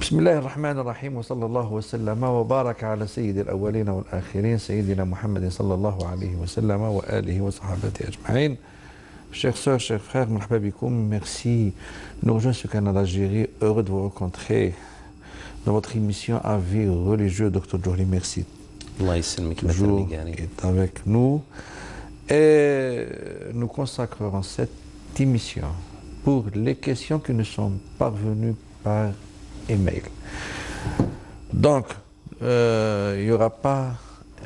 بسم الله الرحمن الرحيم وصلى الله وسلم وبارك على سيد الأولين والآخرين سيدنا محمد صلى الله عليه وسلم وآله وصحابته أجمعين. Chers sœurs, chers frères, مرحبا بكم, merci. Nous rejoignons ce canal d'Algérie, heureux de vous rencontrer dans votre émission Avis religieux. Dr Djohri, merci. Allah يسلمك. Toujours est avec nous. Et nous consacrerons cette émission pour les questions qui nous sont parvenues par email. Donc, il n'y aura pas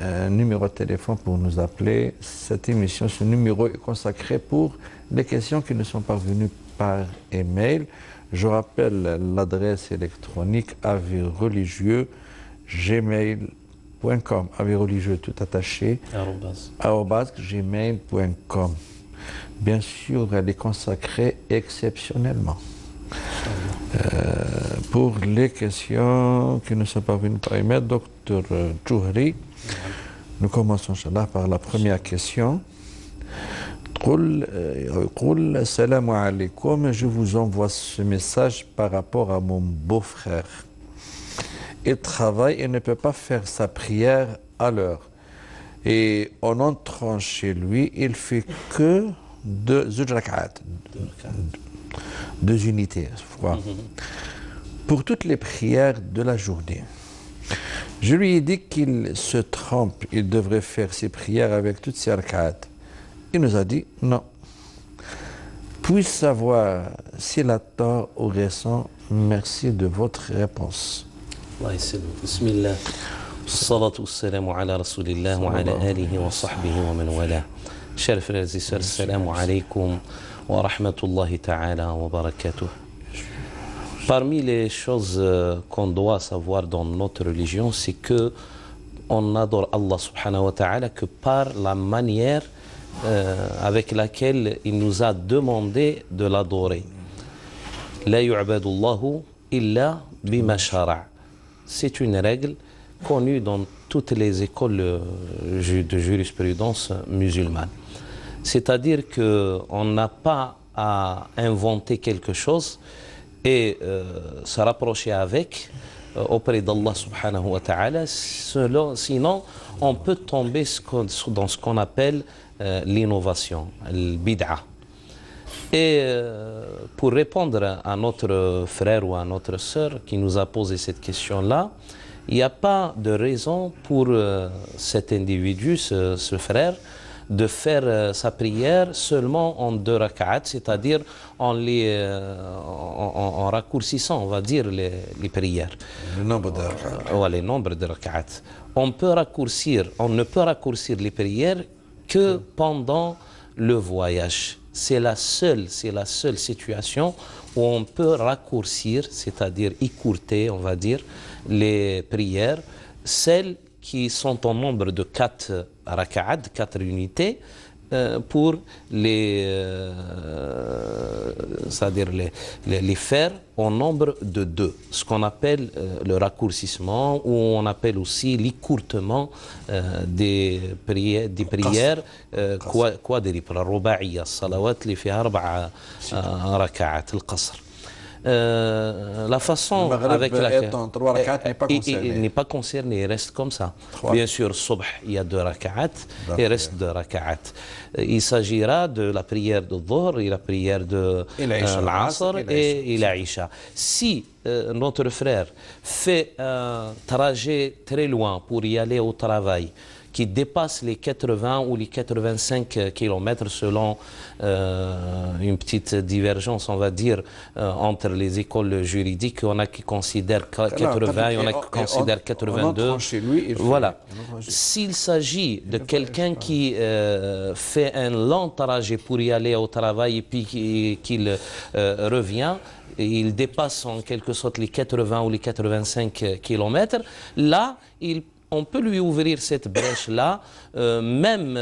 un numéro de téléphone pour nous appeler. Cette émission, ce numéro est consacré pour les questions qui nous sont parvenues par email. Je rappelle l'adresse électronique avisreligieux@gmail.com. Avis religieux tout attaché @gmail.com. Bien sûr, elle est consacrée exceptionnellement. Pour les questions qui nous sont parvenues par email, Dr Djohri, nous commençons inchallah par la première question. Salam alaikum, je vous envoie ce message par rapport à mon beau-frère. Il travaille et ne peut pas faire sa prière à l'heure. Et en entrant chez lui, il fait que deux unités, pour toutes les prières de la journée. Je lui ai dit qu'il se trompe, il devrait faire ses prières avec toutes ses rak'at. Il nous a dit non. Puis-je savoir s'il a tort ou raison? Merci de votre réponse. Allah يسلمك. بسم الله والصلاة والسلام على رسول الله وعلى آله وصحبه ومن والاه. Chers frères et sœurs, salam alaikum wa rahmatullahi ta'ala wa barakatuh. Parmi les choses qu'on doit savoir dans notre religion, c'est que on adore Allah subhanahu wa ta'ala que par la manière avec laquelle il nous a demandé de l'adorer. La yu'badu Allahu illa bima shara'. C'est une règle connue dans toutes les écoles de jurisprudence musulmane. C'est-à-dire qu'on n'a pas à inventer quelque chose et se rapprocher avec auprès d'Allah subhanahu wa ta'ala, sinon on peut tomber dans ce qu'on appelle l'innovation, le bid'a. Et pour répondre à notre frère ou à notre sœur qui nous a posé cette question-là, il n'y a pas de raison pour cet individu, ce frère, de faire sa prière seulement en 2 rak'at, c'est-à-dire en raccourcissant, on va dire, les prières. Le nombre de rak'at. Les nombres de rak'at. On ne peut raccourcir les prières que pendant le voyage. C'est la seule situation où on peut raccourcir, c'est-à-dire écourter, on va dire, les prières, celles qui sont en nombre de 4 rak'at, 4 unités, pour c'est-à-dire les faire en nombre de 2, ce qu'on appelle le raccourcissement, ou on appelle aussi l'écourtement des prières quadruples, الرباعية الصلوات اللي فيها 4 ركعات القصر. La façon avec laquelle il n'est pas concerné, il reste comme ça. Bien sûr, Subh, il y a 2 rak'at, il reste 2 rak'at. Il s'agira de la prière de Dhuhr et la prière de l'Asr et l'Aïcha. Si notre frère fait un trajet très loin pour y aller au travail, qui dépasse les 80 ou les 85 km selon une petite divergence, on va dire, entre les écoles juridiques. On a qui considèrent 80, il y en a qui considèrent 82. Voilà. S'il s'agit de quelqu'un qui fait un long trajet pour y aller au travail et puis qu'il revient, il dépasse en quelque sorte les 80 ou les 85 km, là, il on peut lui ouvrir cette brèche-là, même,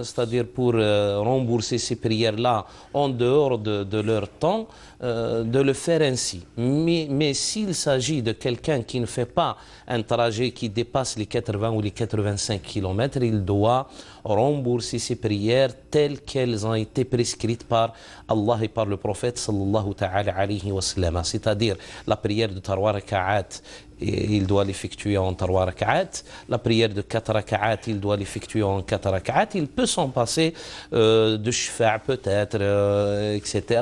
c'est-à-dire pour rembourser ces prières-là en dehors de leur temps, de le faire ainsi. Mais s'il s'agit de quelqu'un qui ne fait pas un trajet qui dépasse les 80 ou les 85 km, il doit rembourser ses prières telles qu'elles ont été prescrites par Allah et par le prophète sallallahu ta'ala alayhi wa sallam. C'est-à-dire la prière de 3 raka'at, il doit l'effectuer en 3 raka'at. La prière de 4 raka'at, il doit l'effectuer en 4 raka'at. Il peut s'en passer de shfa' peut-être, etc.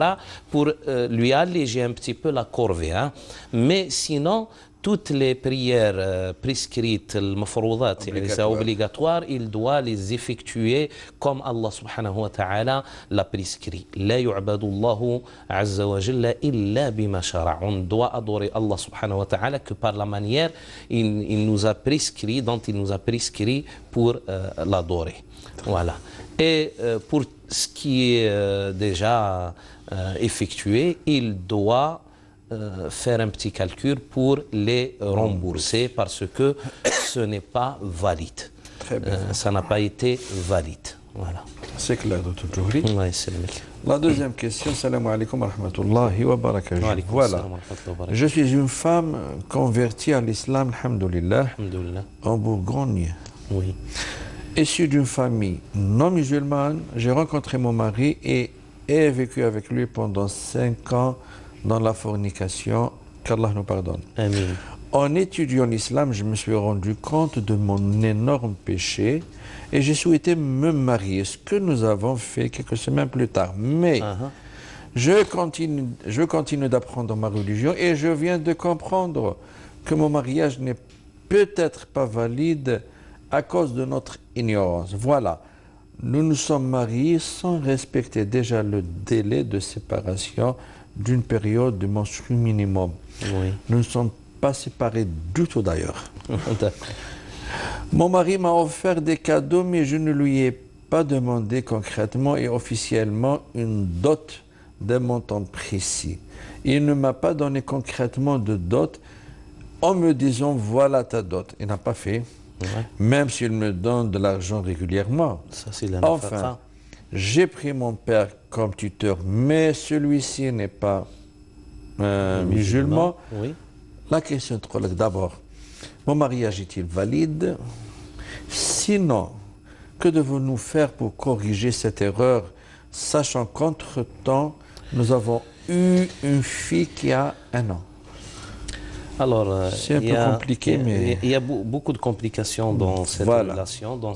pour lui alléger un petit peu la corvée. Hein. Mais sinon, toutes les prières prescrites, les obligatoires, il doit les effectuer comme Allah subhanahu wa ta'ala l'a prescrit. La yu'badu Allahu azza wa jalla illa bima shara'. On doit adorer Allah subhanahu wa ta'ala que par la manière il nous a prescrit, dont il nous a prescrit pour l'adorer. Voilà. Et pour ce qui est déjà effectué, il doit faire un petit calcul pour les rembourser parce que ce n'est pas valide. Très bien. Ça n'a pas été valide. Voilà. C'est clair, Dr. Djouri. Ouais, c'est le mec. La deuxième question, salam alaikum wa rahmatullahi wa barakatuh. Wa alaikum Voilà. salam wa rahmatullahi wa barakatuh. Je suis une femme convertie à l'islam, alhamdoulilah, Alhamdoulilah. en Bourgogne. Oui. Issue d'une famille non musulmane, j'ai rencontré mon mari et ai vécu avec lui pendant 5 ans dans la fornication, qu'Allah nous pardonne. Amin. En étudiant l'islam, je me suis rendu compte de mon énorme péché et j'ai souhaité me marier, ce que nous avons fait quelques semaines plus tard. Mais je continue d'apprendre ma religion et je viens de comprendre que mon mariage n'est peut-être pas valide à cause de notre ignorance. Voilà, nous nous sommes mariés sans respecter déjà le délai de séparation d'une période de menstru minimum. Oui. Nous ne sommes pas séparés du tout d'ailleurs. D'accord. Mon mari m'a offert des cadeaux, mais je ne lui ai pas demandé concrètement et officiellement une dot d'un montant précis. Il ne m'a pas donné concrètement de dot en me disant voilà ta dot. Il n'a pas fait, même s'il me donne de l'argent régulièrement. Ça, c'est la Enfin, j'ai pris mon père comme tuteur, mais celui-ci n'est pas musulman. Oui. La question est d'abord, mon mariage est-il valide? Sinon, que devons-nous faire pour corriger cette erreur, sachant qu'entre-temps, nous avons eu une fille qui a 1 an? Alors, c'est un peu compliqué, mais... Il y a beaucoup de complications dans cette relation, dans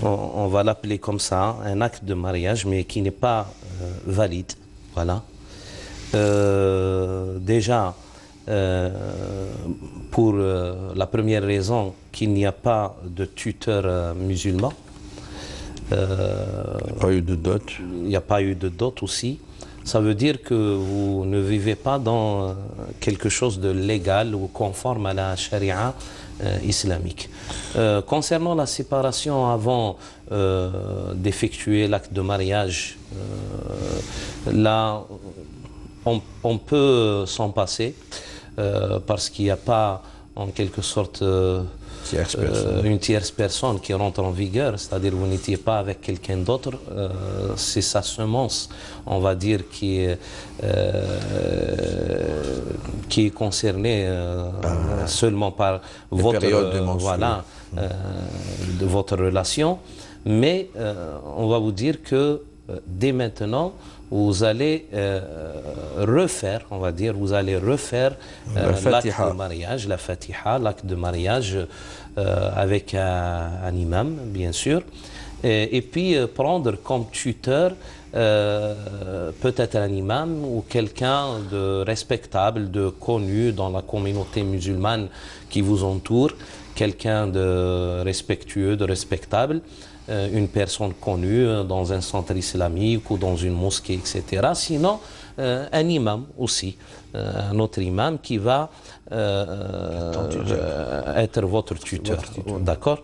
on va l'appeler comme ça, un acte de mariage, mais qui n'est pas valide. Voilà. Déjà, pour la première raison, qu'il n'y a pas de tuteur musulman. Il n'y a pas eu de dot. Il n'y a pas eu de dot aussi. Ça veut dire que vous ne vivez pas dans quelque chose de légal ou conforme à la charia islamique. Concernant la séparation avant d'effectuer l'acte de mariage, là, on peut s'en passer parce qu'il n'y a pas en quelque sorte une tierce personne qui rentre en vigueur, c'est-à-dire vous n'étiez pas avec quelqu'un d'autre, c'est sa semence, on va dire, qui est concernée seulement par votre de votre relation, mais on va vous dire que dès maintenant vous allez refaire, on va dire, vous allez refaire l'acte de mariage, la Fatiha, l'acte de mariage avec un imam, bien sûr, et puis prendre comme tuteur peut-être un imam ou quelqu'un de respectable, de connu dans la communauté musulmane qui vous entoure, quelqu'un de respectueux, de respectable, une personne connue dans un centre islamique ou dans une mosquée, etc. Sinon, un imam aussi, un autre imam qui va être votre tuteur. D'accord?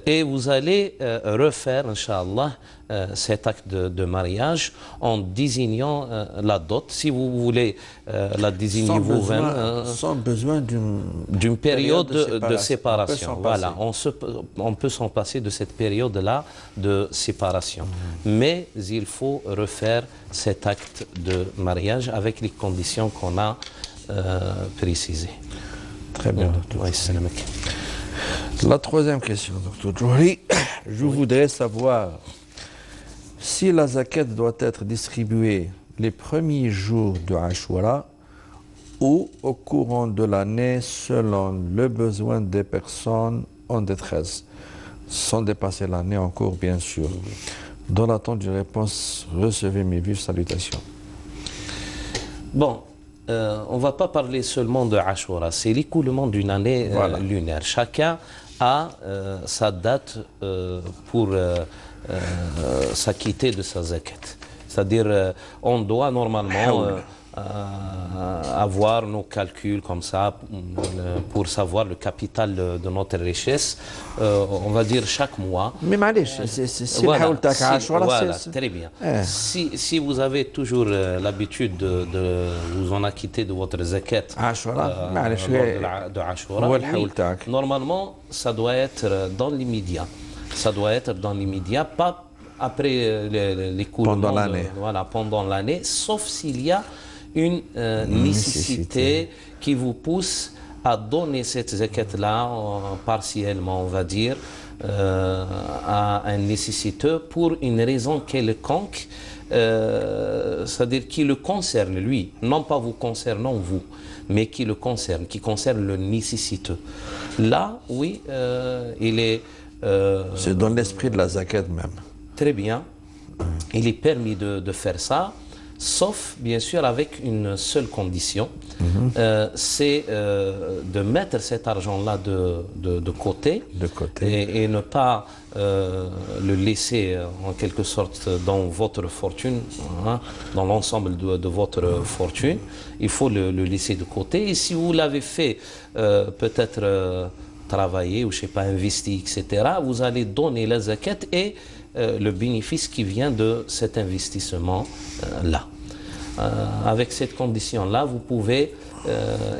Et vous allez refaire, Inch'Allah, cet acte de mariage en désignant la dot. Si vous voulez la désigner vous-même, sans besoin d'une période de séparation. Voilà, on peut s'en passer de cette période-là de séparation. Mais il faut refaire cet acte de mariage avec les conditions qu'on a précisées. Très bien, docteur. Oui, la troisième question, docteur Djouri. Je voudrais savoir si la zakat doit être distribuée les premiers jours de Ashura ou au courant de l'année selon le besoin des personnes en détresse, sans dépasser l'année en cours, bien sûr. Dans l'attente d'une réponse, recevez mes vives salutations. Bon, on ne va pas parler seulement de Ashura, c'est l'écoulement d'une année lunaire. Chacun a sa date pour s'acquitter de sa zakat. C'est-à-dire, on doit normalement avoir nos calculs comme ça pour savoir le capital de notre richesse, on va dire chaque mois. Mais voilà, très bien. Si vous avez toujours l'habitude de vous en acquitter de votre zakat de Ashura, normalement, ça doit être dans l'immédiat. Ça doit être dans l'immédiat, pas après l'écoulement pendant l'année, sauf s'il y a une nécessité qui vous pousse à donner cette zakat-là partiellement, on va dire, à un nécessiteux pour une raison quelconque, c'est-à-dire qui le concerne lui, non pas vous concernant vous, mais qui le concerne, qui concerne le nécessiteux. Là, oui, il est... c'est dans l'esprit de la zakat même. Très bien. Il est permis de faire ça, sauf bien sûr avec une seule condition, c'est de mettre cet argent-là de côté, et ne pas le laisser en quelque sorte dans votre fortune, dans l'ensemble de votre fortune. Il faut le laisser de côté. Et si vous l'avez fait peut-être travailler ou je sais pas investi, etc., vous allez donner la zakat et le bénéfice qui vient de cet investissement-là. Avec cette condition-là, vous pouvez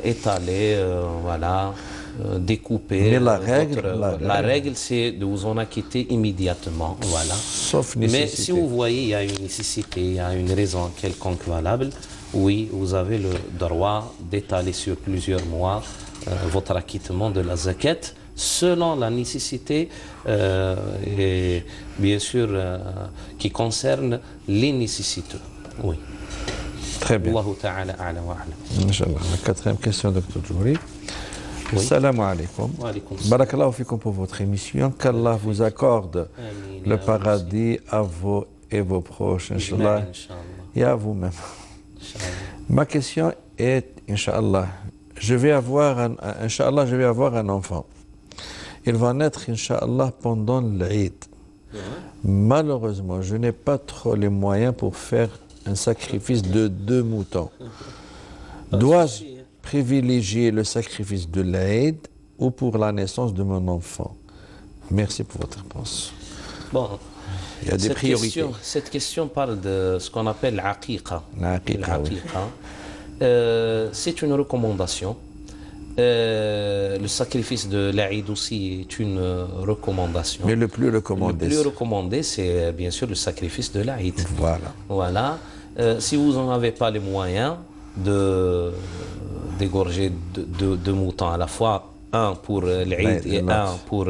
étaler, découper. Mais la règle, c'est de vous en acquitter immédiatement. Voilà. Sauf nécessité. Mais si vous voyez il y a une nécessité, il y a une raison quelconque valable, oui, vous avez le droit d'étaler sur plusieurs mois votre acquittement de la zakat, selon la nécessité et bien sûr qui concerne les nécessiteux. Oui. Très bien. Allahu ta'ala a'la wa a'lam. Inch'Allah. La quatrième question, Dr. Djouri. Salam alaikum. Barakallahu fikum pour votre émission. Qu'Allah vous accorde le paradis à vous et vos proches, Inch'Allah, et à vous-même. Ma question est, Inch'Allah, je vais avoir un enfant. Il va naître, Inch'Allah, pendant l'Eid. Malheureusement, je n'ai pas trop les moyens pour faire un sacrifice de 2 moutons. Dois-je privilégier le sacrifice de l'Eid ou pour la naissance de mon enfant? Merci pour votre réponse. Bon, il y a des priorités. Cette question parle de ce qu'on appelle l'aqiqa. C'est une recommandation. Le sacrifice de l'Aïd aussi est une recommandation. Mais le plus recommandé, c'est bien sûr le sacrifice de l'Aïd. Voilà. Si vous n'en avez pas les moyens d'égorger 2 moutons à la fois, un pour l'Aïd et un pour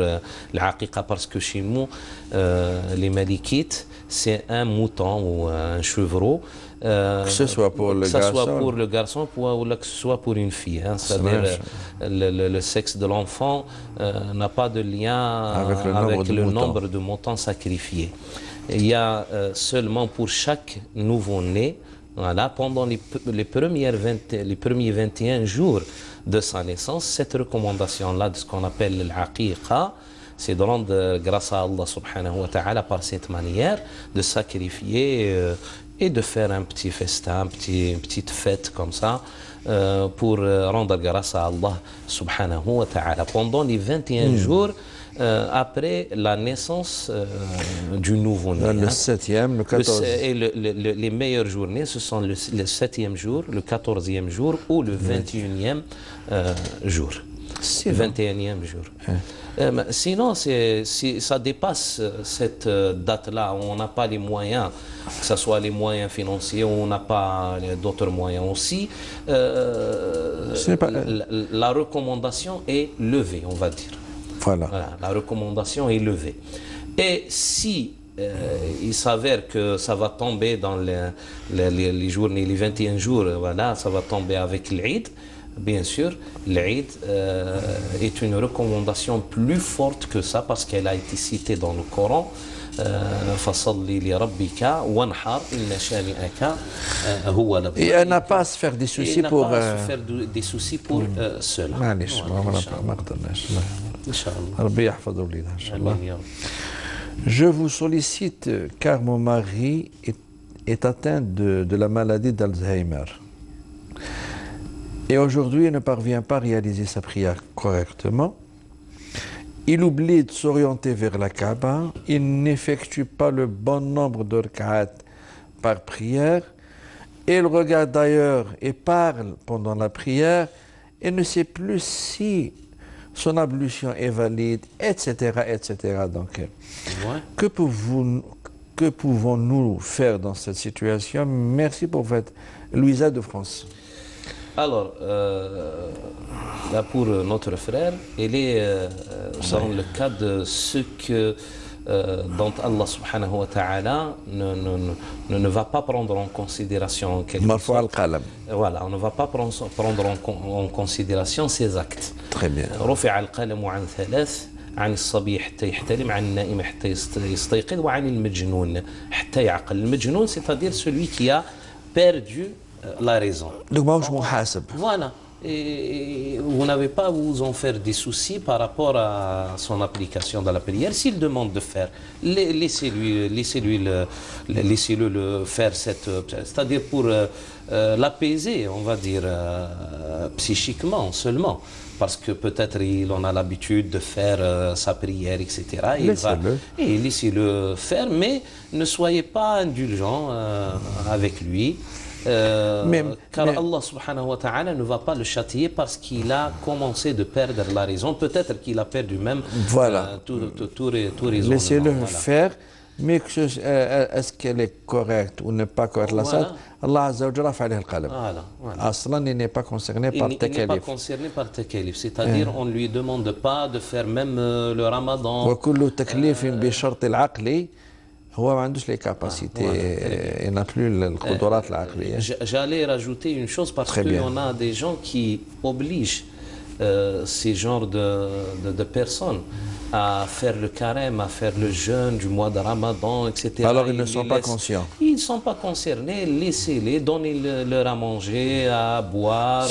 l'Aqiqa, parce que chez nous, les Malikites, c'est un mouton ou un chevreau. Que ce soit pour le garçon ou que ce soit pour une fille. C'est-à-dire le sexe de l'enfant n'a pas de lien avec le nombre de moutons sacrifiés. Il y a seulement pour chaque nouveau-né, pendant les premiers 21 jours de sa naissance, cette recommandation-là de ce qu'on appelle l'aqiqa, c'est de rendre grâce à Allah subhanahu wa ta'ala par cette manière, de sacrifier et de faire un petit festin, une petite fête comme ça, pour rendre grâce à Allah subhanahu wa ta'ala. Pendant les 21 jours, après la naissance du nouveau-né. Le 7e, le 14e. Et les meilleures journées, ce sont le 7e jour, le 14e jour ou le 21e jour. Le 21e jour. Sinon, si ça dépasse cette date-là, on n'a pas les moyens, que ce soit les moyens financiers, on n'a pas d'autres moyens aussi, la recommandation est levée, on va dire. Voilà, la recommandation est levée. Et si il s'avère que ça va tomber dans les journées, les 21 jours, voilà, ça va tomber avec l'Eid. Bien sûr, l'Eid est une recommandation plus forte que ça parce qu'elle a été citée dans le Coran. Et elle n'a pas à se faire des soucis pour... seul. Je vous sollicite car mon mari est atteint de la maladie d'Alzheimer. Et aujourd'hui, il ne parvient pas à réaliser sa prière correctement. Il oublie de s'orienter vers la Kaaba. Il n'effectue pas le bon nombre de rak'at par prière. Il regarde d'ailleurs et parle pendant la prière. Et ne sait plus si son ablution est valide, etc., etc. Donc, que pouvons-nous faire dans cette situation? Merci pour votre... Louisa de France. Alors, là pour notre frère, il est dans le cas de ce que dont Allah subhanahu wa ta'ala ne va pas prendre en considération quelque chose. Voilà, on ne va pas prendre en considération ses actes. Très bien. رفع القلم عن ثلاث عن الصبي حتى يحتلم عن النائم حتى يستيقظ وعن المجنون حتى يعقل. المجنون, c'est-à-dire celui qui a perdu la raison. Voilà. Et vous n'avez pas à vous en faire des soucis par rapport à son application dans la prière. S'il demande de faire, laissez-le faire cette... C'est-à-dire pour l'apaiser, on va dire, psychiquement seulement. Parce que peut-être il en a l'habitude de faire sa prière, etc. Et laissez-le faire, mais ne soyez pas indulgent avec lui. Car Allah subhanahu wa ta'ala ne va pas le châtier parce qu'il a commencé de perdre la raison. Peut-être qu'il a perdu même tout raisonnement. Laissez-le faire, mais est-ce qu'elle est correcte ou n'est pas correcte la salle, Allah Azza wa Jalla a fait le qalam. Aslan, il n'est pas concerné par takalif. Il n'est pas concerné par takalif, c'est-à-dire on ne lui demande pas de faire même le ramadan. وكل تكليف بشرط العقل هو ما عندوش les capacités, il n'a plus le قدرات العقلية. J'allais rajouter une chose parce qu'on a des gens qui obligent ces genres de personnes à faire le carême, à faire le jeûne du mois de Ramadan, etc. Alors ils ne sont pas conscients. Ils ne sont pas concernés, laissez-les, donnez-leur à manger, à boire,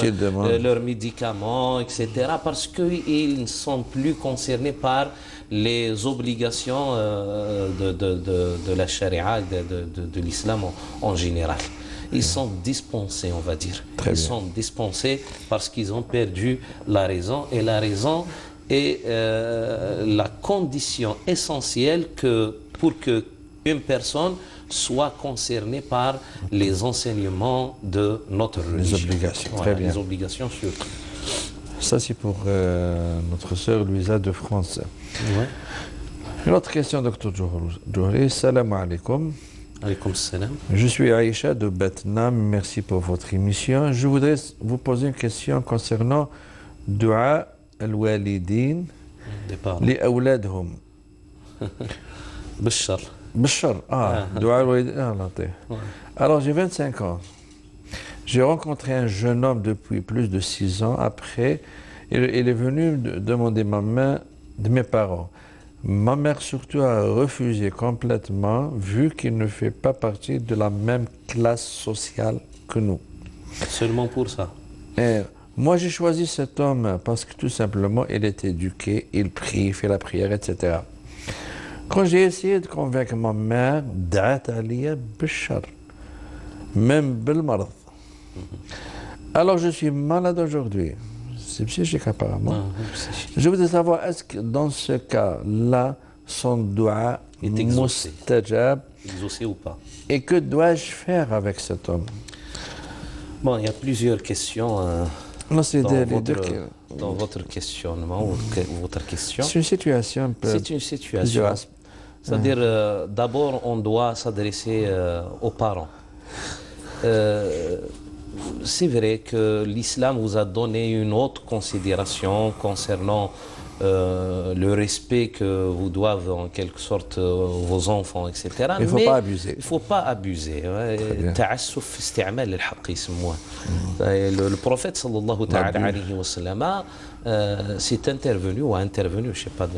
leurs médicaments, etc. Parce qu'ils ne sont plus concernés par les obligations de la charia, de l'islam en général. Ils sont dispensés, on va dire. Ils sont dispensés parce qu'ils ont perdu la raison. Et la raison est la condition essentielle pour qu'une personne soit concernée par les enseignements de notre religion. Les obligations, très bien. Les obligations surtout. Ça, c'est pour notre sœur Louisa de France. Une autre question, Dr Djouri. Salam alaikum. Alaykoum salam. Je suis Aïcha de Betnam. Merci pour votre émission. Je voudrais vous poser une question concernant Dua al-Walidin li awladhum. Bishar. Bishar. Dua al-Walidin. Alors, j'ai 25 ans. J'ai rencontré un jeune homme depuis plus de 6 ans. Après, il est venu demander ma main de mes parents. Ma mère surtout a refusé complètement vu qu'il ne fait pas partie de la même classe sociale que nous. Seulement pour ça. Et moi j'ai choisi cet homme parce que tout simplement il est éduqué, il prie, il fait la prière, etc. Quand j'ai essayé de convaincre ma mère, da'at aliya bishar, même bil marad. Alors je suis malade aujourd'hui. C'est psychique apparemment. psychique. Je voudrais savoir, est-ce que dans ce cas-là, son doua Est exaucé. mustajab, Exaucé ou pas? et que dois-je faire avec cet homme? Bon, il y a plusieurs questions Non, c'est dans, les deux. dans votre questionnement ou votre question. C'est une situation un peu. C'est une situation. Plusieurs aspects. C'est-à-dire, d'abord, on doit s'adresser aux parents. C'est vrai que l'islam vous a donné une autre considération concernant le respect que vous doivent en quelque sorte vos enfants, etc. Il ne faut pas abuser. Il ne faut pas abuser. تعسف في استعمال الحق يسموه. Le prophète sallallahu ta'ala alayhi wa sallam s'est intervenu ou a intervenu, je ne sais pas.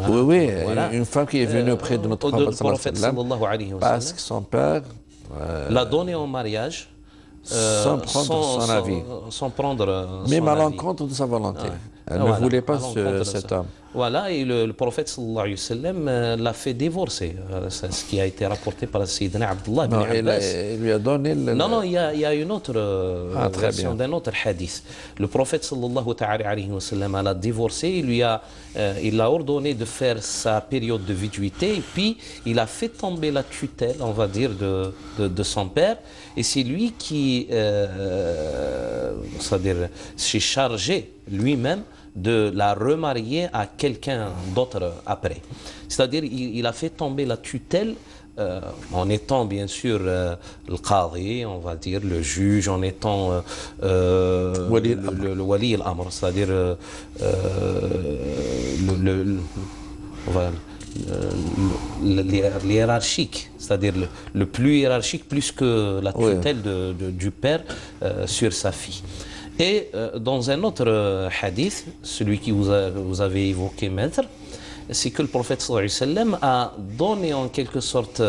Oui, oui, Voilà. une femme qui est venue auprès de notre prophète sallallahu alayhi wa sallam parce que son père l'a donné en mariage. Sans prendre son avis. Sans prendre même son à avis. l'encontre de sa volonté. Elle Voilà, ne voulait pas à l'encontre de cet ça. homme. Voilà, et le prophète sallallahu alayhi wa sallam l'a fait divorcer. C'est ce qui a été rapporté par le Sayyidina Abdullah ibn Non, Abbas. il lui a donné le... Non, il y a une autre version bien. d'un autre hadith. Le prophète sallallahu ta'ala alayhi wa sallam l'a divorcé, il a ordonné de faire sa période de viduité, et puis il a fait tomber la tutelle, on va dire, de son père, et c'est lui qui c'est-à-dire, s'est chargé lui-même de la remarier à quelqu'un d'autre après. C'est-à-dire, il a fait tomber la tutelle en étant bien sûr le qadi, on va dire, le juge, en étant le wali al-amr, c'est-à-dire l'hiérarchique, c'est-à-dire le plus hiérarchique, plus que la tutelle du père sur sa fille. Et dans un autre hadith, celui que vous avez évoqué, maître, c'est que le prophète sallallahu alayhi wa sallam a donné en quelque sorte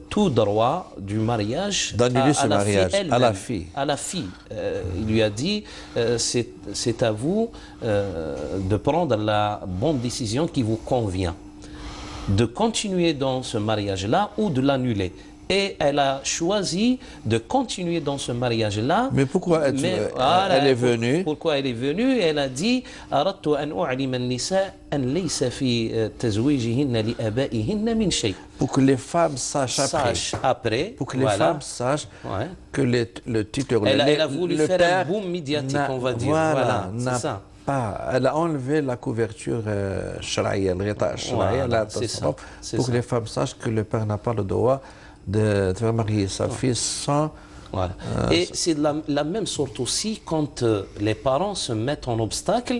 tout droit du mariage à la fille. Il lui a dit, c'est à vous de prendre la bonne décision qui vous convient, de continuer dans ce mariage-là ou de l'annuler. Et elle a choisi de continuer dans ce mariage-là. Mais pourquoi elle est venue? Pourquoi elle est venue? Elle a dit أردت أن أعلم النساء أن ليس في تزويجهن لآبائهن من شيء. Pour que les femmes sachent après. Pour que les femmes sachent que le tuteur, elle a voulu faire un boom médiatique, on va dire. Voilà, c'est ça. Elle a enlevé la couverture sharaïa, le ghita sharaïa, pour que les femmes sachent que le père n'a pas le droit de faire marier sa fille sans... Voilà. Et c'est la même sorte aussi quand les parents se mettent en obstacle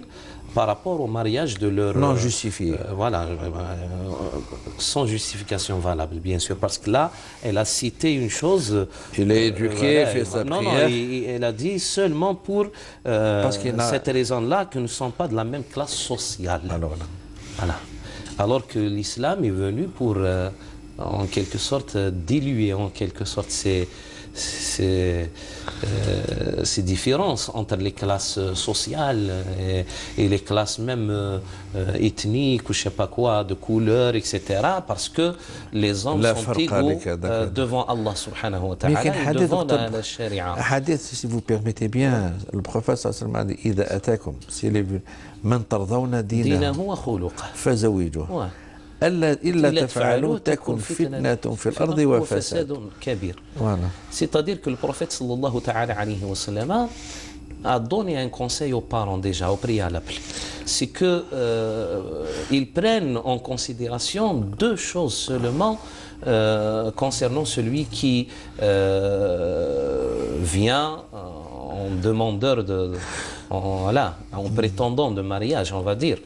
par rapport au mariage de leur... Non justifié. Voilà, sans justification valable, bien sûr, parce que là, elle a cité une chose... Il est éduqué, fait sa prière. Non, elle a dit seulement pour cette raison-là que nous ne sommes pas de la même classe sociale. Alors que l'islam est venu pour... en quelque sorte diluer en quelque sorte ces différences entre les classes sociales et les classes même ethniques ou je sais pas quoi, de couleur, etc. Parce que les hommes sont égaux devant Allah subhanahu wa ta'ala et devant la sharia. Hadith, si vous permettez bien, le prophète sallallahu alayhi wa sallam a dit إذا أتاكم s'il est venu من ترضون دينه فزوجوه إلا تفعلوا تكن فتنة في الأرض وفساد كبير. C'est-à-dire que le prophète sallallahu ta'ala alayhi wa sallam a donné un conseil aux parents déjà au préalable. C'est que ils prennent en considération deux choses seulement concernant celui qui vient en demandeur en prétendant de mariage, on va dire,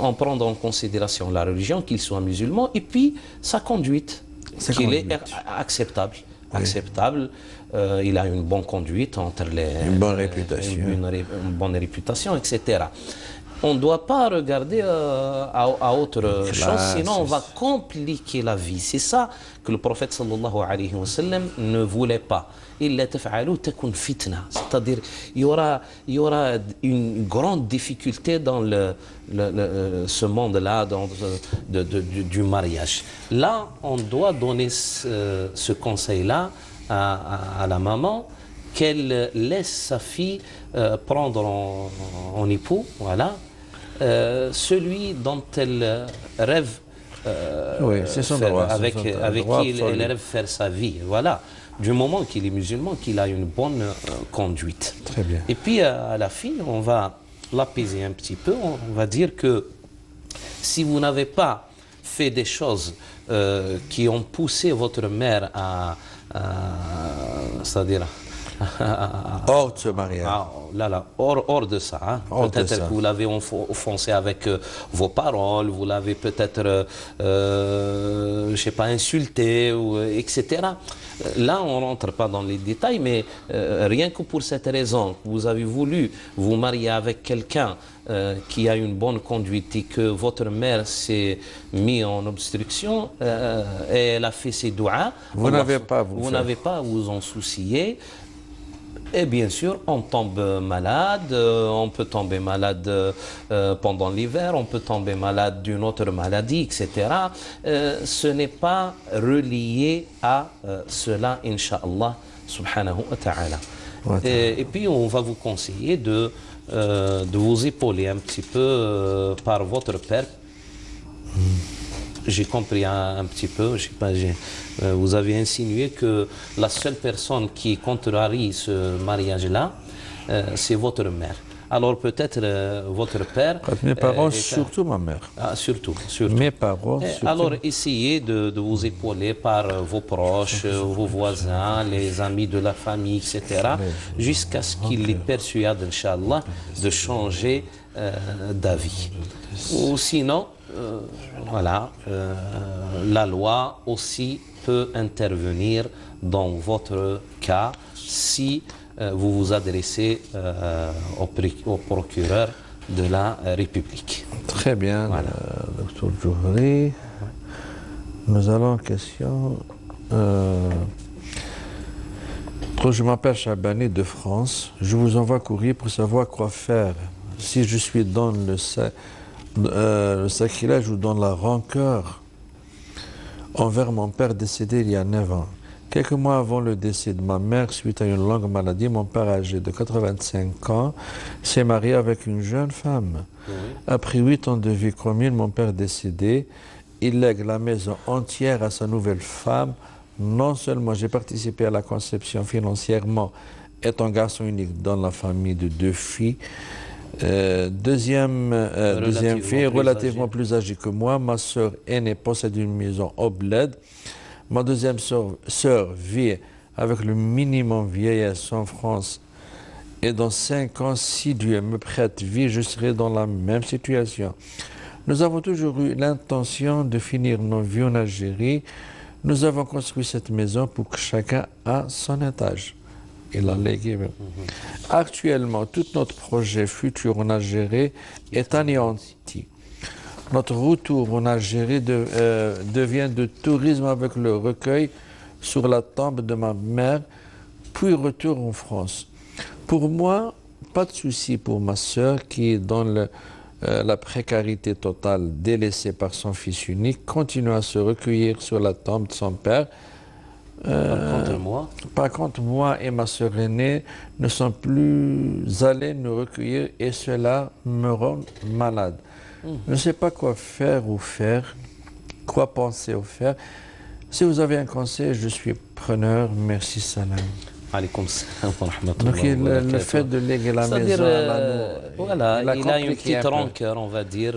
en prenant en considération la religion, qu'il soit musulman, et puis sa conduite, qu'il est acceptable. Il a une bonne conduite entre une bonne réputation, une bonne réputation, etc. On ne doit pas regarder à autre chose, sinon on va compliquer la vie. C'est ça que le prophète sallallahu alayhi wa sallam ne voulait pas. C'est-à-dire, il y aura une grande difficulté dans ce monde-là du mariage. Là, on doit donner ce conseil-là à la maman qu'elle laisse sa fille prendre en époux, voilà, celui dont elle rêve Oui, c'est son droit. avec droit qui elle rêve faire sa vie. Voilà, du moment qu'il est musulman, qu'il a une bonne conduite. Très bien. Et puis à la fille, on va l'apaiser un petit peu. On va dire que si vous n'avez pas fait des choses qui ont poussé votre mère c'est-à-dire hors de ce mariage. Hors de ça. Hein. Peut-être que vous l'avez offensé avec vos paroles, vous l'avez peut-être, je sais pas, insulté, etc. Là, on ne rentre pas dans les détails, mais rien que pour cette raison, vous avez voulu vous marier avec quelqu'un qui a une bonne conduite et que votre mère s'est mise en obstruction et elle a fait ses doigts. Vous n'avez pas à vous en soucier. Et bien sûr, on tombe malade, on peut tomber malade pendant l'hiver, on peut tomber malade d'une autre maladie, etc. Ce n'est pas relié à cela, Inch'Allah, subhanahu wa ta'ala. Et puis, on va vous conseiller de vous épauler un petit peu par votre père. J'ai compris un petit peu, je sais pas, vous avez insinué que la seule personne qui contrarie ce mariage-là, c'est votre mère. Alors peut-être votre père... Mes parents, surtout ma mère. Ah, surtout. Mes parents, surtout. Alors essayez de vous épauler par vos proches, vos voisins, les amis de la famille, etc. Jusqu'à ce qu'il les persuade, Inch'Allah, de changer d'avis. Ou sinon... voilà, la loi aussi peut intervenir dans votre cas si vous vous adressez au procureur de la République. Très bien, voilà. Docteur Djoufri. Nous allons en question. Je m'appelle Chabani de France. Je vous envoie courrier pour savoir quoi faire si je suis dans le sacrilège ou dans la rancœur envers mon père décédé il y a 9 ans. Quelques mois avant le décès de ma mère, suite à une longue maladie, mon père âgé de 85 ans s'est marié avec une jeune femme. Oui. Après 8 ans de vie commune, mon père décédé, il lègue la maison entière à sa nouvelle femme. Non seulement j'ai participé à la conception financièrement, étant garçon unique dans la famille de 2 filles, deuxième fille, relativement plus âgée que moi. Ma sœur aînée possède une maison au bled. Ma deuxième sœur vit avec le minimum vieillesse en France. Et dans 5 ans, si Dieu me prête vie, je serai dans la même situation. Nous avons toujours eu l'intention de finir nos vies en Algérie. Nous avons construit cette maison pour que chacun ait son étage. Il a légué. Actuellement, tout notre projet futur en Algérie est anéanti. Notre retour en Algérie devient de tourisme avec le recueil sur la tombe de ma mère, puis retour en France. Pour moi, pas de souci pour ma sœur qui est dans la précarité totale, délaissée par son fils unique, continue à se recueillir sur la tombe de son père. Par contre, moi et ma sœur aînée ne sommes plus allés nous recueillir et cela me rend malade. Je ne sais pas quoi faire ou faire, quoi penser ou faire. Si vous avez un conseil, je suis preneur. Merci, salam. Donc le fait de léguer la maison à l'anneau, voilà, il a une petite rancœur, on va dire.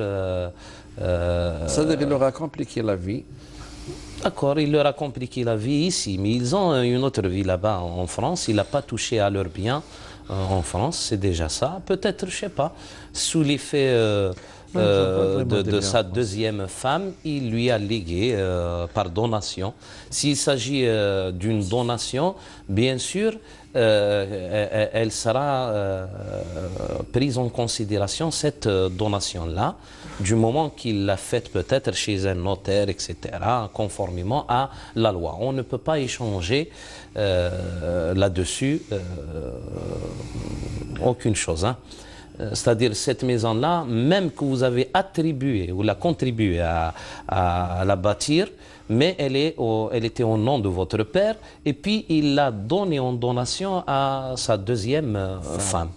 C'est-à-dire qu'il leur a compliqué la vie. D'accord, il leur a compliqué la vie ici, mais ils ont une autre vie là-bas en France. Il n'a pas touché à leurs biens en France, c'est déjà ça. Peut-être, je ne sais pas, sous l'effet de sa deuxième femme, il lui a légué par donation. S'il s'agit d'une donation, bien sûr, elle sera prise en considération, cette donation-là, du moment qu'il l'a faite peut-être chez un notaire, etc., conformément à la loi. On ne peut pas échanger là-dessus aucune chose. Hein. C'est-à-dire cette maison-là, même que vous avez attribué ou la contribué à la bâtir, mais elle était au nom de votre père, et puis il l'a donnée en donation à sa deuxième femme.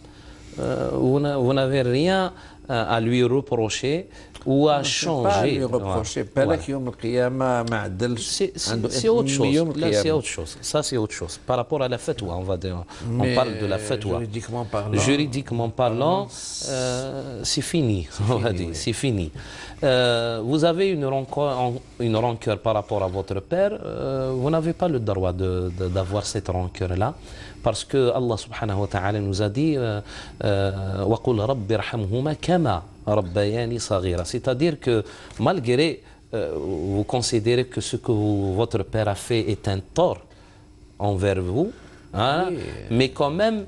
Vous n'avez rien à lui reprocher ou à Pas lui changer. reprocher. Voilà. بالك يوم القيامة ما عدلش عنده C'est autre إثم chose. يوم Là, c'est القيامة. autre chose. Ça, c'est autre chose. Par rapport à la fatwa, on va dire, on Mais parle de la fatwa. juridiquement parlant, Juridiquement parlant, c'est fini, on va dire, oui. c'est fini. Vous avez une rancœur par rapport à votre père, vous n'avez pas le droit d'avoir cette rancœur-là, parce que Allah subhanahu wa ta'ala nous a dit وَقُلْ رَبِّ ارْحَمْهُمَا كَمَا رَبَّيَانِي صَغِيرًا. C'est-à-dire que malgré vous considérez que ce que votre père a fait est un tort envers vous, hein, Oui. mais quand même,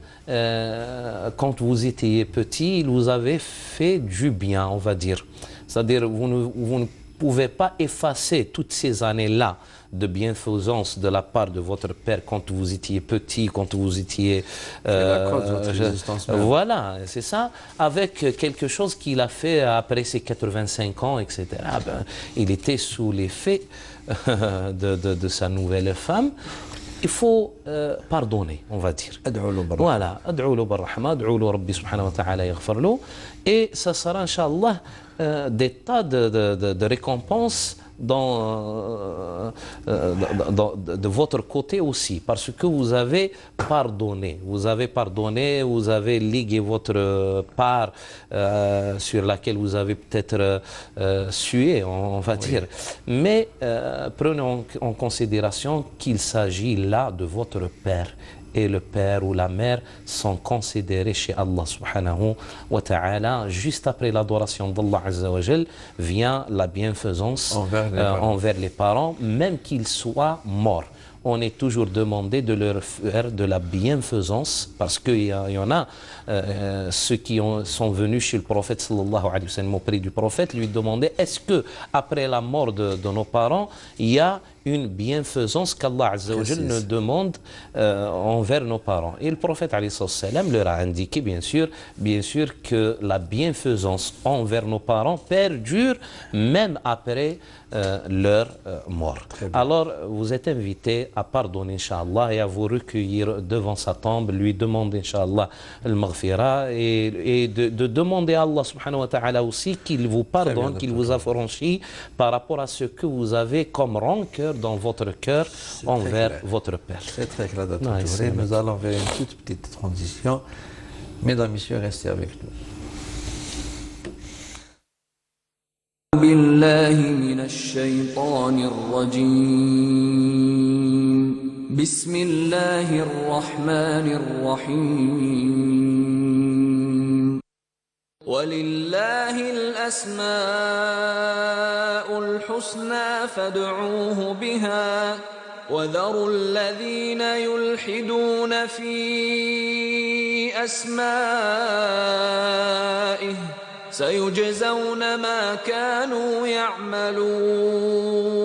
quand vous étiez petit, il vous avait fait du bien, on va dire. C'est-à-dire, vous ne pouvez pas effacer toutes ces années-là de bienfaisance de la part de votre père quand vous étiez petit, quand vous étiez... C'est la cause de votre existence même. Voilà, c'est ça, avec quelque chose qu'il a fait après ses 85 ans, etc. Ben, il était sous l'effet de sa nouvelle femme. Il faut pardonner, on va dire. أدعو له بالرحمة. Voilà, ad'ou له بالرحمة, ad'ou له ربي سبحانه وتعالى يغفر له. Et ça sera, Inch'Allah, des tas de récompenses de votre côté aussi, parce que vous avez pardonné, vous avez ligué votre part sur laquelle vous avez peut-être sué, on va dire. Mais prenez en considération qu'il s'agit là de votre père. Et le père ou la mère sont considérés chez Allah subhanahu wa ta'ala. Juste après l'adoration d'Allah azza wa jal, vient la bienfaisance envers les parents, même qu'ils soient morts. On est toujours demandé de leur faire de la bienfaisance, parce qu'il y en a ceux qui sont venus chez le prophète sallallahu alayhi wa sallam, auprès du prophète, lui demander est-ce que après la mort de nos parents, il y a une bienfaisance qu'Allah Azza wa Jal nous demande envers nos parents. Et le prophète alayhi salam leur a indiqué bien sûr que la bienfaisance envers nos parents perdure même après leur mort. Alors vous êtes invités à pardonner Inch'Allah et à vous recueillir devant sa tombe, lui demander Inch'Allah le maghfira et de demander à Allah subhanahu wa ta'ala aussi qu'il vous pardonne, qu'il vous affranchit par rapport à ce que vous avez comme rancœur dans votre cœur envers votre père. C'est très clair, Dr. Touré. Nous allons vers une toute petite transition. Mesdames, Messieurs, restez avec nous. بالله من الشيطان الرجيم بسم الله الرحمن الرحيم ولله الأسماء الحسنى فادعوه بها وذروا الذين يلحدون في أسمائه سيجزون ما كانوا يعملون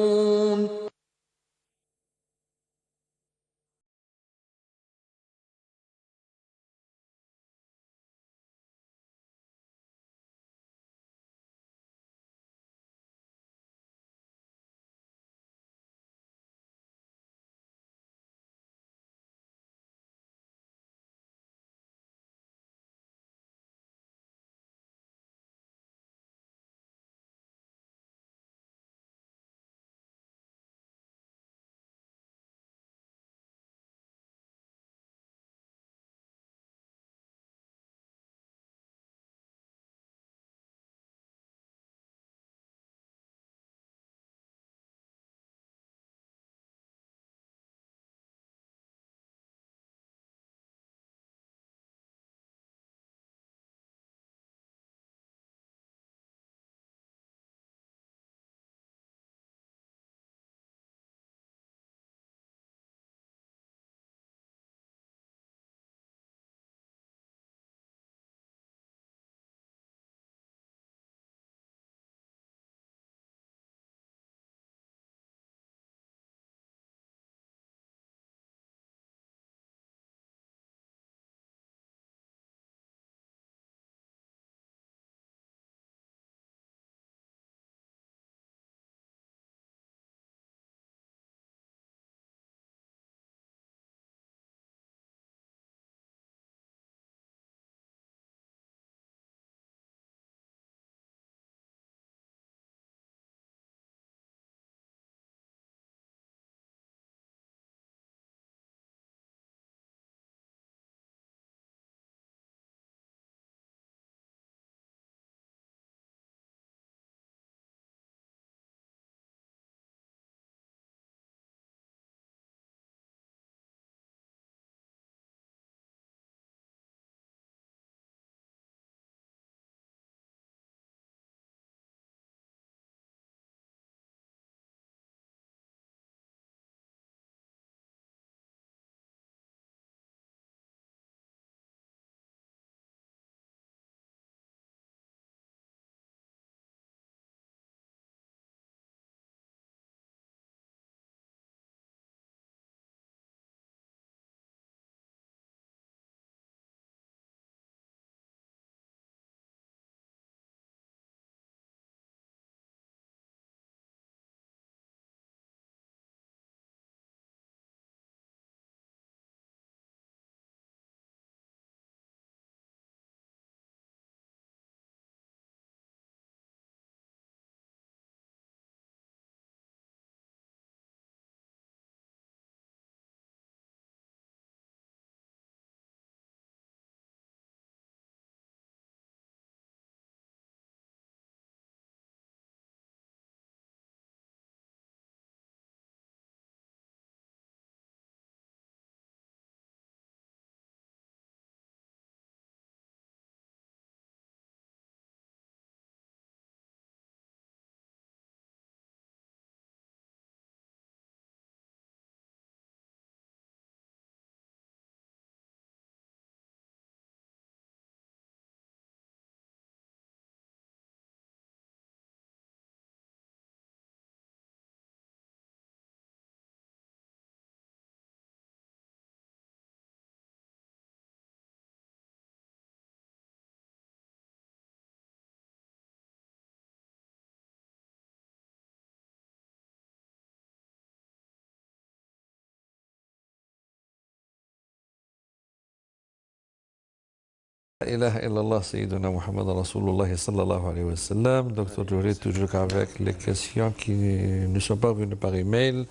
La ilaha illallah Sayyiduna Muhammad Rasulullah sallallahu alayhi wa sallam. Docteur Djouri, toujours avec les questions qui ne sont pas venues par email.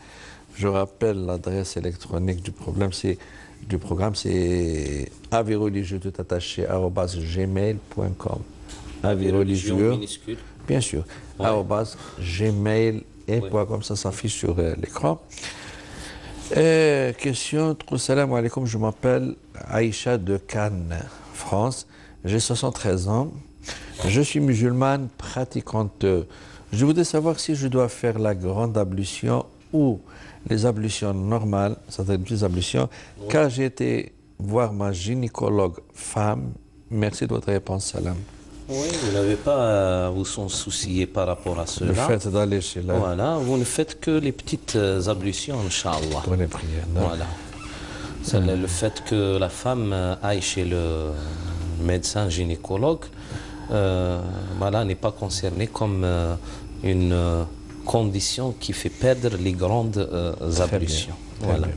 Je rappelle l'adresse électronique du programme, c'est avisreligieux tout attaché @gmail.com. Avis religieux, minuscule. bien sûr, Ouais. @gmail.com, ça s'affiche sur l'écran. Question, salam alaikum, je m'appelle Aïcha de Cannes, France, j'ai 73 ans, je suis musulmane pratiquante. Je voudrais savoir si je dois faire la grande ablution ou les ablutions normales, c'est-à-dire les petites ablutions, car j'ai été voir ma gynécologue femme. Merci de votre réponse, salam. Oui, vous n'avez pas à vous en soucier par rapport à Le cela. fait d'aller chez la Voilà, vous ne faites que les petites ablutions, Inch'Allah. pour les prières. non? Voilà. C'est le fait que la femme aille chez le médecin gynécologue, voilà, n'est pas concerné comme une condition qui fait perdre les grandes ablutions. Très Voilà. bien.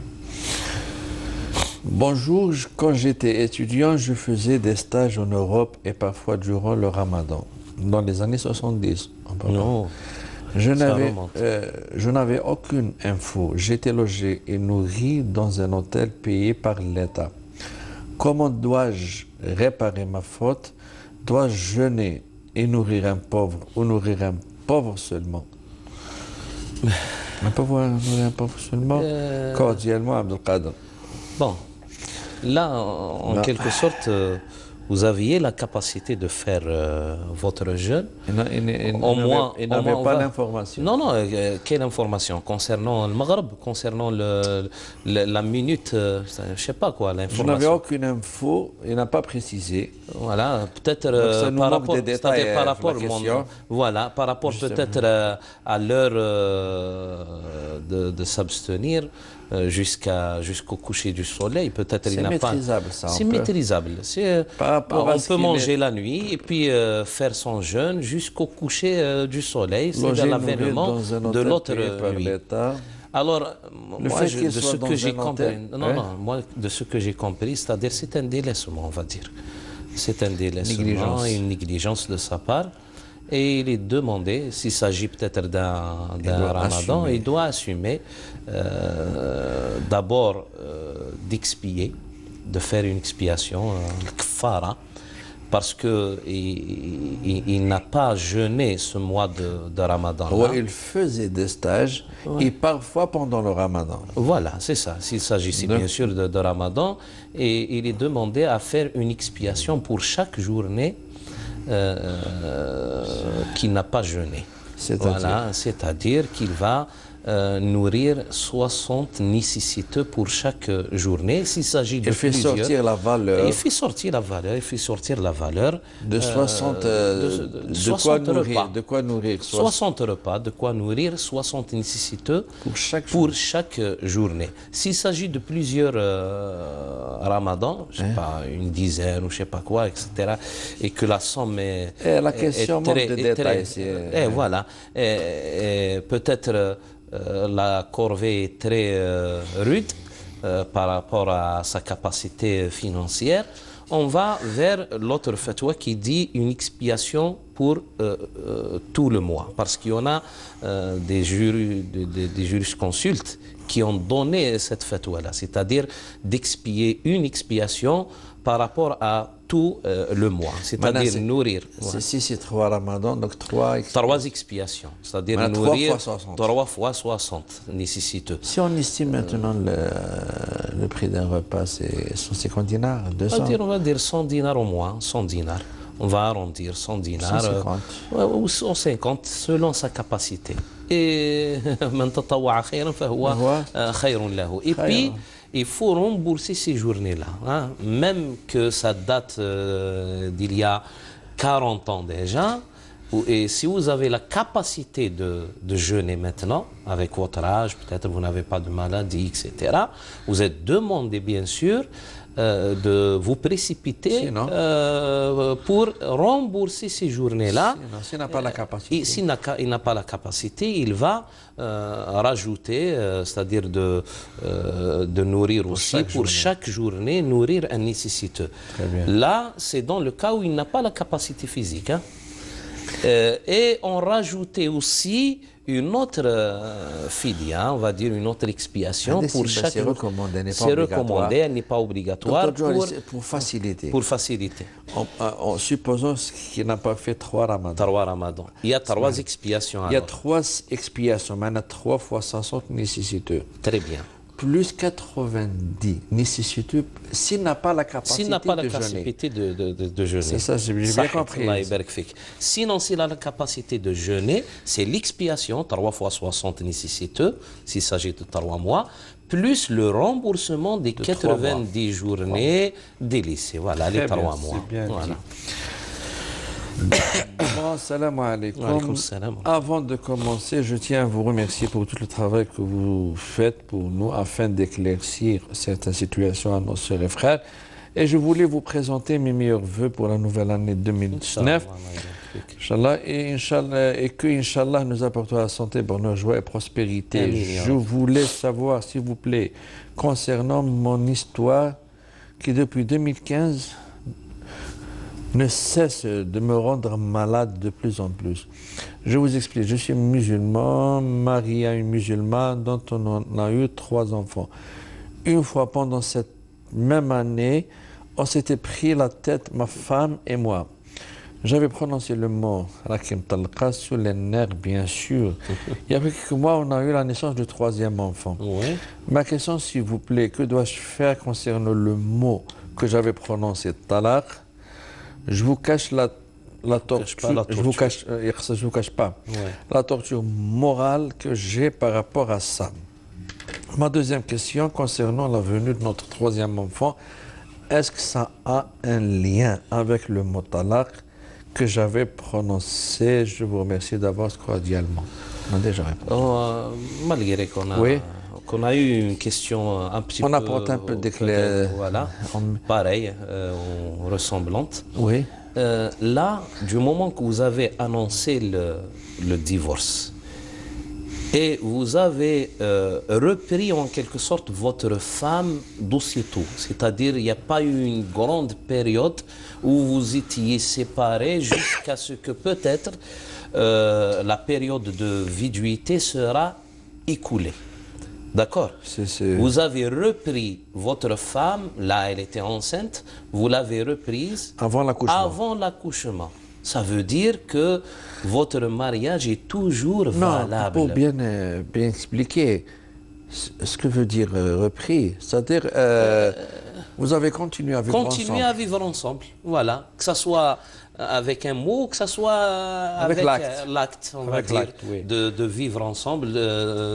Bonjour, quand j'étais étudiant, je faisais des stages en Europe et parfois durant le Ramadan, dans les années 70. Non. Je remonte. n'avais aucune info. J'étais logé et nourri dans un hôtel payé par l'État. Comment dois-je réparer ma faute? Dois-je jeûner et nourrir un pauvre ou nourrir un pauvre seulement? Un pauvre ou nourrir un pauvre seulement? Cordialement, Abdelkader. Bon, là, en Là. quelque sorte, vous aviez la capacité de faire votre jeûne. Il Au moins, n'avait on pas va- l'information. Non, non, quelle information? Concernant le Maghreb, concernant la minute, je sais pas quoi, Je n'avais l'information. aucune info, il n'a pas précisé. Voilà, peut-être Donc, ça nous par manque rapport, des détails, c'est-à-dire par la rapport, question. voilà, par rapport Justement. peut-être à l'heure de s'abstenir jusqu'au coucher du soleil, peut-être il C'est n'a pas. maîtrisable, ça, C'est on peut. maîtrisable. Par rapport à On ce peut qu'il manger est- la nuit et puis faire son jeûne jusqu'au coucher du soleil, c'est Loger, vers nourrir l'avènement dans un de hôtel l'autre payé par nuit. l'État. Alors, Le moi, fait de qu'il ce soit que dans j'ai un compris, hôtel, non, hein? non, moi, de ce que j'ai compris, c'est-à-dire c'est un délaissement, on va dire. C'est un délaissement, Négligence. une négligence de sa part. Et il est demandé, s'il s'agit peut-être d'un doit ramadan, assumer. il doit assumer d'abord d'expier, de faire une expiation, le kfara, parce qu'il n'a pas jeûné ce mois de ramadan. Ouais, il faisait des stages et parfois pendant le Ramadan. Voilà, c'est ça. S'il s'agissait Donc- bien sûr de Ramadan, et il est demandé à faire une expiation pour chaque journée qu'il n'a pas jeûné. C'est-à-dire Voilà, c'est-à-dire qu'il va nourrir 60 nécessiteux pour chaque journée. S'il s'agit de Il fait plusieurs, sortir la valeur il fait sortir la valeur, il fait sortir la valeur de 60, de 60 quoi nourrir, repas. de quoi nourrir 60 repas, de quoi nourrir 60 nécessiteux pour chaque journée. S'il s'agit de plusieurs ramadans, je sais pas, une dizaine ou je sais pas quoi, etc., et que la somme est, La question manque de détails. et voilà, et peut-être la corvée est très rude par rapport à sa capacité financière. On va vers l'autre fatwa qui dit une expiation pour tout le mois. Parce qu'il y en a des jurisconsultes qui ont donné cette fatwa-là, c'est-à-dire d'expier une expiation par rapport à tout le mois, c'est-à-dire nourrir. Si c'est 3 Ramadan, donc 3 Trois expiations, c'est-à-dire Voilà, nourrir 3 fois 60. 3 fois 60 nécessiteux. Si on estime maintenant le prix d'un repas, c'est 150 dinars, 200. On va dire 100 dinars au mois, 100 dinars. On va arrondir 100 dinars 150. ou 150 selon sa capacité. Et من تطوع خيرا فهو خير له. Et puis il faut rembourser ces journées-là, hein. Même que ça date d'il y a 40 ans déjà. Et si vous avez la capacité de jeûner maintenant, avec votre âge, peut-être vous n'avez pas de maladie, etc., vous êtes demandé bien sûr de vous précipiter pour rembourser ces journées-là. S'il n'a pas la capacité. S'il n'a pas la capacité, il va rajouter, c'est-à-dire de nourrir aussi pour chaque journée, nourrir un nécessiteux. Là, c'est dans le cas où il n'a pas la capacité physique. Hein. Et on rajoutait aussi une autre fidia, on va dire une autre expiation pour chaque. C'est recommandé, elle n'est pas obligatoire. Pour faciliter. Pour faciliter. Supposons qu'il n'a pas fait 3 ramadans. Il y a 3 expiations. Il y a 3 expiations, maintenant 3 fois 60 nécessiteux. Très bien. Plus 90 nécessiteux s'il n'a pas la capacité de jeûner. C'est ça, j'ai bien compris. Sinon, s'il a la capacité de jeûner, c'est l'expiation, 3 fois 60 nécessiteux, s'il s'agit de 3 mois, plus le remboursement des 90 journées délaissées. Voilà, les 3 mois. Voilà. Bon, salam alaikum. Avant de commencer, je tiens à vous remercier pour tout le travail que vous faites pour nous afin d'éclaircir certaines situations à nos sœurs et frères. Et je voulais vous présenter mes meilleurs voeux pour la nouvelle année 2019. Inch'Allah, et que Inch'Allah nous apportera santé, bonheur, joie et prospérité. Je voulais savoir, s'il vous plaît, concernant mon histoire qui depuis 2015 ne cesse de me rendre malade de plus en plus. Je vous explique, je suis musulman, marié à une musulmane dont on a eu 3 enfants. Une fois pendant cette même année, on s'était pris la tête, ma femme et moi. J'avais prononcé le mot Rakim Talqa sur les nerfs, bien sûr. Il y a quelques mois, on a eu la naissance du 3e enfant. Oui. Ma question, s'il vous plaît, que dois-je faire concernant le mot que j'avais prononcé, talaq? Je vous cache la torture. Je vous cache pas la torture morale que j'ai par rapport à ça. Ma deuxième question concernant la venue de notre 3e enfant, est-ce que ça a un lien avec le mot talaq que j'avais prononcé? Je vous remercie d'avance cordialement. On a déjà répondu. Malgré qu'on a eu une question un petit peu... On apporte un peu d'éclair. Voilà, pareil, ressemblante. Oui. Là, du moment que vous avez annoncé le divorce et vous avez repris en quelque sorte votre femme d'aussitôt, c'est-à-dire il n'y a pas eu une grande période où vous étiez séparés jusqu'à ce que peut-être la période de viduité sera écoulée. D'accord. Vous avez repris votre femme, là elle était enceinte, vous l'avez reprise avant l'accouchement. Ça veut dire que votre mariage est toujours valable. Pour bien expliquer ce que veut dire repris, c'est-à-dire vous avez continué à vivre ensemble. Continuer à vivre ensemble, voilà. Que ce soit avec un mot, que ce soit avec l'acte, on va dire, de vivre ensemble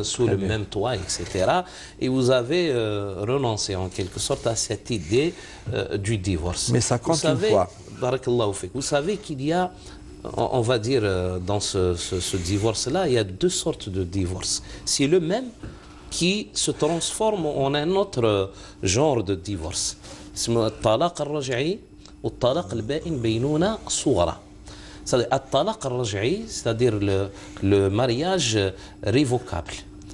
sous le même toit, etc. Et vous avez renoncé en quelque sorte à cette idée du divorce. Mais ça compte une fois. Barakallahu fik. Vous savez qu'il y a, on va dire, dans ce divorce-là, il y a 2 sortes de divorce. C'est le même qui se transforme en un autre genre de divorce. C'est le talaq al-raj'i ou le talaq al-ba'in baynuna sughra. C'est-à-dire le talaq al-raj'i, c'est-à-dire le mariage révocable.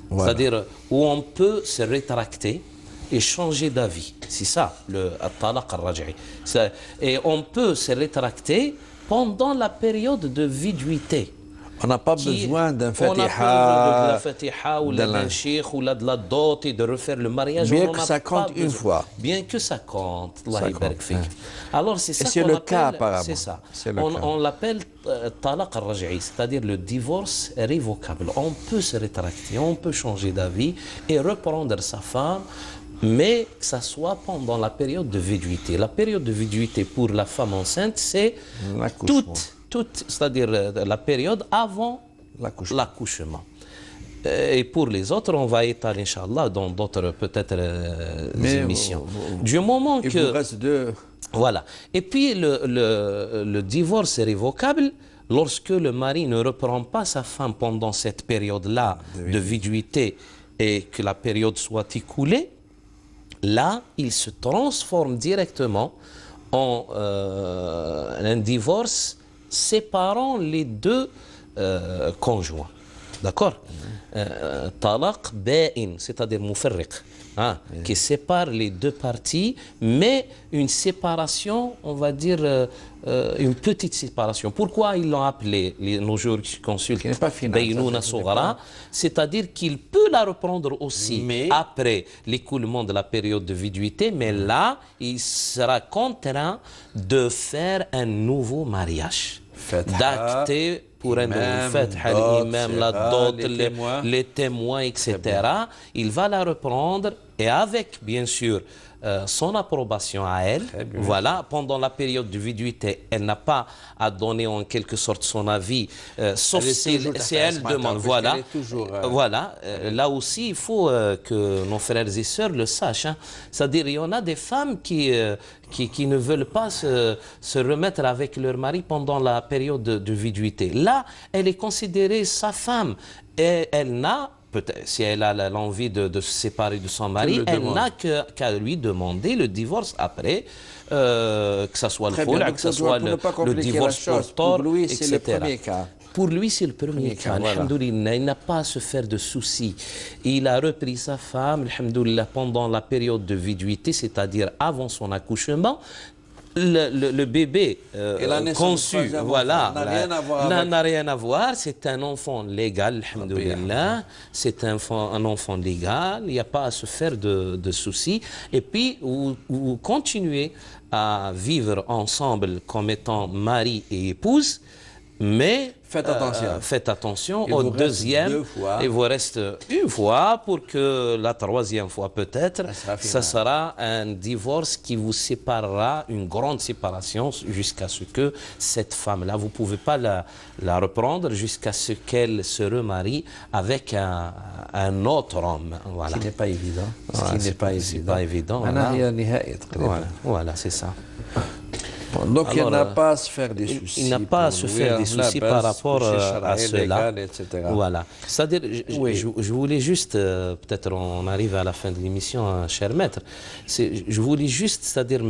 Voilà. C'est-à-dire où on peut se rétracter et changer d'avis. C'est ça, le talaq al-raj'i. Et on peut se rétracter pendant la période de viduité. On n'a pas besoin d'un fatiha. On n'a pas besoin de la fatiha ou d'un cheikh ou de la dot et de refaire le mariage. Bien que ça compte une fois. Bien que ça compte. Alors c'est ça qu'on appelle. C'est le cas apparemment. C'est ça. On l'appelle talaq al-raj'i, c'est-à-dire le divorce révocable. On peut se rétracter, on peut changer d'avis et reprendre sa femme, mais que ça soit pendant la période de viduité. La période de viduité pour la femme enceinte, c'est c'est-à-dire la période avant l'accouchement. Et pour les autres, on va étaler, Inch'Allah, dans d'autres peut-être émissions. Du moment que... Il vous reste 2... Voilà. Et puis le divorce est révocable lorsque le mari ne reprend pas sa femme pendant cette période-là de viduité et que la période soit écoulée. là, il se transforme directement en un divorce séparant les deux conjoints. D'accord? Talaq ba'in, c'est-à-dire mufarriq, hein, qui sépare les deux parties, mais une séparation, on va dire, une petite séparation. Pourquoi ils l'ont appelé, nos jurisconsultes, Qui n'est pas finale, Baynouna ça, c'est Soghra, c'est-à-dire qu'il peut la reprendre aussi Mais- après l'écoulement de la période de viduité, mais là, il sera contraint de faire un nouveau mariage, Fatha, d'acter pour un nouveau imam, fatha, dot, l'imam, la sira, dot, les témoins. les témoins, etc. Il va la reprendre et avec, bien sûr, son approbation à elle. bien. Voilà, pendant la période de viduité, elle n'a pas à donner en quelque sorte son avis, sauf Elle est si, toujours si elle tahta demande. parce Voilà, qu'elle est toujours, voilà. Là aussi, il faut que nos frères et sœurs le sachent, hein. C'est-à-dire, il y en a des femmes qui ne veulent pas se remettre avec leur mari pendant la période de viduité. Là, elle est considérée sa femme et elle n'a, peut-être, si elle a l'envie de se séparer de son mari, le elle demande. n'a qu'à lui demander le divorce après, que ce soit le Très bien, khul', donc que ce pour soit ne pas le compliquer la divorce chose, pour tort, pour lui, c'est le etc. premier cas. Pour lui, c'est le premier cas. voilà. Alhamdoulilah, il n'a pas à se faire de soucis. Il a repris sa femme, alhamdoulilah, pendant la période de viduité, c'est-à-dire avant son accouchement. Le bébé Et la naissance conçu, du troisième voilà, enfant n'a rien à voir avec- n'a rien à voir. C'est un enfant légal, alhamdoulilah. C'est un enfant légal. Il n'y a pas à se faire de soucis. Et puis, vous continuez à vivre ensemble comme étant mari et épouse, mais faites attention Il au vous reste deuxième. 2 fois. Il vous reste une fois pour que la troisième fois peut-être, sera ça finale. sera un divorce qui vous séparera, une grande séparation jusqu'à ce que cette femme-là, vous ne pouvez pas la reprendre jusqu'à ce qu'elle se remarie avec un autre homme. Voilà. Ce qui n'est pas évident. Voilà, c'est pas évident. أنا Voilà. هي النهاية تقريبا. Voilà, c'est ça. Bon, donc il Alors, n'a pas à se faire des soucis. Il n'a pas à pour se lui, faire des la soucis base, par rapport coucher à charaï, cela. légal, etc. Voilà. C'est-à-dire, Oui. je voulais juste, peut-être on arrive à la fin de l'émission, cher maître, je voulais juste, c'est-à-dire